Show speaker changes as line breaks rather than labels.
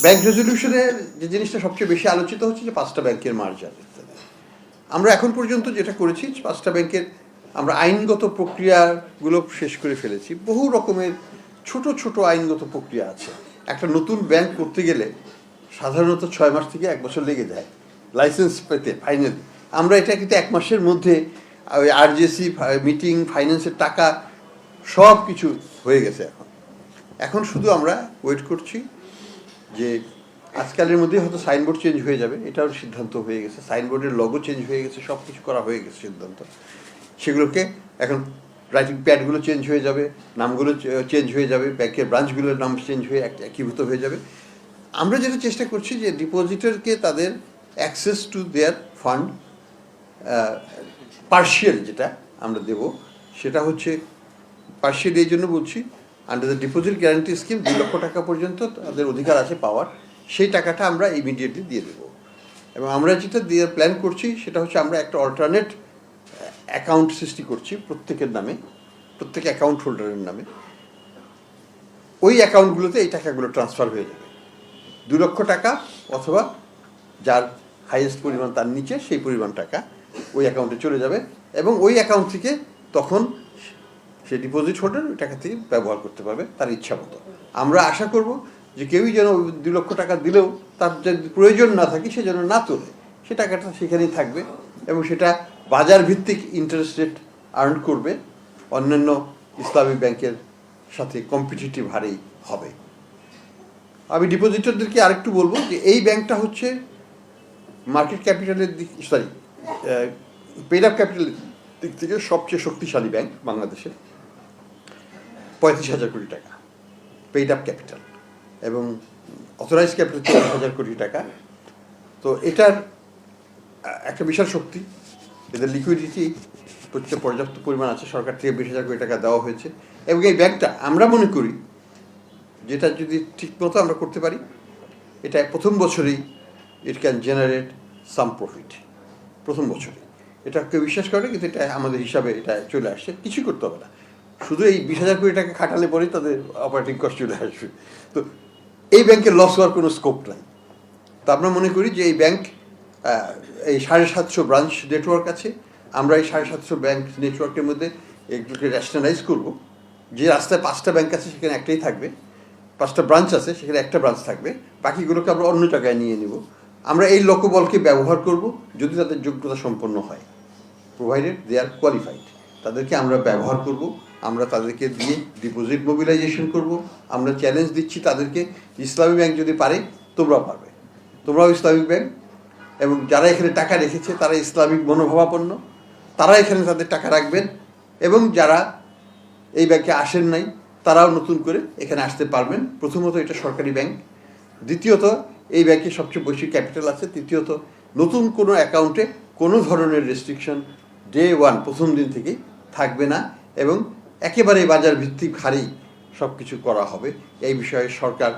Bank রেজলিউশনের যে জিনিসটা সবচেয়ে বেশি আলোচিত হচ্ছে যে 5টা ব্যাংকের মার্জার ইত্যাদি। আমরা এখন পর্যন্ত যেটা করেছি 5টা ব্যাংকের আমরা আইনগত প্রক্রিয়াগুলো শেষ করে ফেলেছি। বহু রকমের ছোট ছোট আইনগত প্রক্রিয়া আছে। একটা নতুন ব্যাংক করতে গেলে সাধারণত 6 মাস থেকে 1 বছর লেগে যায় লাইসেন্স পেতে ফাইনালি। আমরা এটা কিন্তু 1 মাসের মধ্যে ওই আরজেসি মিটিং, ফাইন্যান্সের টাকা সব কিছু হয়ে গেছে। এখন শুধু আমরা ওয়েট করছি যে আজকালের মধ্যে হয়তো সাইনবোর্ড চেঞ্জ হয়ে যাবে, এটাও সিদ্ধান্ত হয়ে গেছে। সাইনবোর্ডের লগো চেঞ্জ হয়ে গেছে, সব কিছু করা হয়ে গেছে সিদ্ধান্ত। সেগুলোকে এখন রাইটিং প্যাডগুলো চেঞ্জ হয়ে যাবে, নামগুলো চেঞ্জ হয়ে যাবে, ব্যাংকের ব্রাঞ্চগুলোর নাম চেঞ্জ হয়ে একীভূত হয়ে যাবে। আমরা যেটা চেষ্টা করছি যে ডিপোজিটরকে তাদের access to their fund partial যেটা আমরা দেব, সেটা হচ্ছে পার্শিয়াল এই জন্য বলছি, under the deposit guarantee scheme 2 লক্ষ টাকা পর্যন্ত তাদের অধিকার আছে পাওয়ার। সেই টাকাটা আমরা ইমিডিয়েটলি দিয়ে দেবো। এবং আমরা যেটা দিয়ে প্ল্যান করছি সেটা হচ্ছে আমরা একটা অল্টারনেট অ্যাকাউন্ট সৃষ্টি করছি প্রত্যেকের নামে, প্রত্যেক অ্যাকাউন্ট হোল্ডারের নামে। ওই অ্যাকাউন্টগুলোতে এই টাকাগুলো ট্রান্সফার হয়ে যাবে। 2 লক্ষ টাকা অথবা যার হাইয়েস্ট পরিমাণ তার নিচে সেই পরিমাণ টাকা ওই অ্যাকাউন্টে চলে যাবে এবং ওই অ্যাকাউন্ট থেকে তখন সে ডিপোজিট হোল্ডার ওই টাকা থেকে ব্যবহার করতে পারবে তার ইচ্ছা মতো। আমরা আশা করব যে কেউই যেন 2 লক্ষ টাকা দিলেও তার যদি প্রয়োজন না থাকে সে যেন না তোলে, সে টাকাটা সেখানেই থাকবে এবং সেটা বাজার ভিত্তিক ইন্টারেস্ট রেট আর্ন করবে, অন্যান্য ইসলামিক ব্যাংকের সাথে কম্পিটিটিভ হারেই হবে। আমি ডিপোজিটরদেরকে আরেকটু বলবো যে এই ব্যাংকটা হচ্ছে মার্কেট ক্যাপিটালের দিক পেড আপ ক্যাপিটালের দিক থেকে সবচেয়ে শক্তিশালী ব্যাংক বাংলাদেশে। 35,000 কোটি টাকা পেইড আপ ক্যাপিটাল এবং অথরাইজ ক্যাপিটাল 40,000 কোটি টাকা। তো এটার একটা বিশাল শক্তি। এদের লিকুইডিটি পর্যাপ্ত পরিমাণ আছে, সরকার থেকে 20,000 কোটি টাকা দেওয়া হয়েছে। এবং এই ব্যাংকটা আমরা মনে করি যেটা যদি ঠিকমতো আমরা করতে পারি, এটা প্রথম বছরেই it can generate some profit. প্রথম বছরে এটা কেউ বিশ্বাস করে, কিন্তু এটা আমাদের হিসাবে এটা চলে আসছে। কিছুই করতে হবে না, শুধু এই 20,000 কোটি টাকা খাটালে পরেই তাদের অপারেটিং কস্ট চলে আসবে। তো এই ব্যাংকের লস হওয়ার কোনো স্কোপ নাই। তো আমরা মনে করি যে এই ব্যাংক এই 750 ব্রাঞ্চ নেটওয়ার্ক আছে, আমরা এই 750 ব্যাংক নেটওয়ার্কের মধ্যে এগুলোকে র্যাশনালাইজ করব। যে রাস্তায় 5টা ব্যাংক আছে সেখানে একটাই থাকবে, 5টা ব্রাঞ্চ আছে সেখানে একটা ব্রাঞ্চ থাকবে, বাকিগুলোকে আমরা অন্য জায়গায় নিয়ে নেব। আমরা এই লোকবলকে ব্যবহার করব যদি তাদের যোগ্যতা সম্পন্ন হয়, প্রোভাইডেড দে আর কোয়ালিফাইড, তাদেরকে আমরা ব্যবহার করব। আমরা তাদেরকে দিয়ে ডিপোজিট মোবিলাইজেশন করব। আমরা চ্যালেঞ্জ দিচ্ছি তাদেরকে, ইসলামী ব্যাংক যদি পারে তোমরাও পারবে, তোমরাও ইসলামিক ব্যাংক। এবং যারা এখানে টাকা রেখেছে তারা ইসলামিক মনোভাবাপন্ন, তারা এখানে তাদের টাকা রাখবেন। এবং যারা এই ব্যাংকে আসেন নাই তারাও নতুন করে এখানে আসতে পারবেন। প্রথমত এটা সরকারি ব্যাংক, দ্বিতীয়ত এই ব্যাংকে সবচেয়ে বেশি ক্যাপিটাল আছে, তৃতীয়ত নতুন কোনো অ্যাকাউন্টে কোনো ধরনের রেস্ট্রিকশন ডে 1 প্রথম দিন থেকেই থাকবে না এবং একেবারে বাজার ভিত্তিক হারেই সব কিছু করা হবে। এই বিষয়ে সরকার